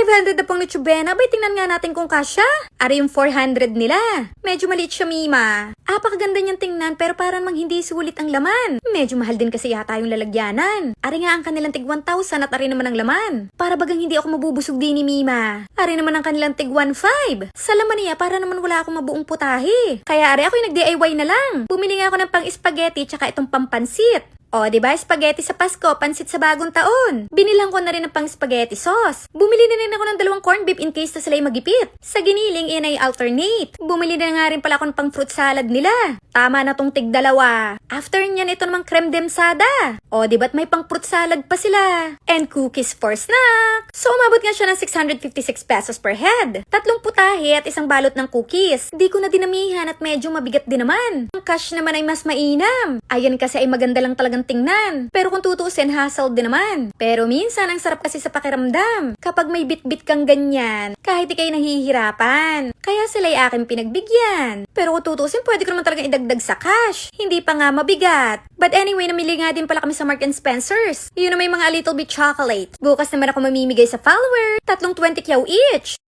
500 na pang Nutsubena, bay tingnan nga natin kung kasya. Ari yung 400 nila. Medyo maliit siya, Mima. Apakaganda niyang tingnan pero parang mang hindi sulit ang laman. Medyo mahal din kasi yata yung lalagyanan. Ari nga ang kanilang tig 1,000 at ari naman ang laman. Para bagang hindi ako mabubusog din ni Mima. Ari naman ang kanilang tig 1,500. Sa laman niya para naman wala akong mabuong putahe. Kaya ari ako yung nag-DIY na lang. Bumili nga ako ng pang-spaghetti tsaka itong pampansit. O, diba? Spaghetti sa Pasko, pansit sa bagong taon. Binilang ko na rin ng pang spaghetti sauce. Bumili na rin ako ng 2 corned beef in case na sila'y magipit. Sa giniling, iyan ay alternate. Bumili na nga rin pala ako ng pang fruit salad nila. Tama na tong tig 2. After nyan, ito namang creme demsada. O, diba't may pang fruit salad pa sila. And cookies for snack. So, umabot nga siya ng 656 pesos per head. 3 putahe at 1 balot ng cookies. Di ko na dinamihan at medyo mabigat din naman. Ang cash naman ay mas mainam. Ayan kasi ay maganda lang talagang tingnan. Pero kung tutuusin, hassle din naman. Pero minsan, ang sarap kasi sa pakiramdam. Kapag may bit-bit kang ganyan, kahit ikay nahihirapan. Kaya sila'y aking pinagbigyan. Pero kung tutuusin, pwede ko naman talagang idagdag sa cash. Hindi pa nga mabigat. But anyway, namili nga din pala kami sa Mark & Spencer's. Yun na may mga a little bit chocolate. Bukas naman ako mamimigay sa follower. 3 20 kyaw each.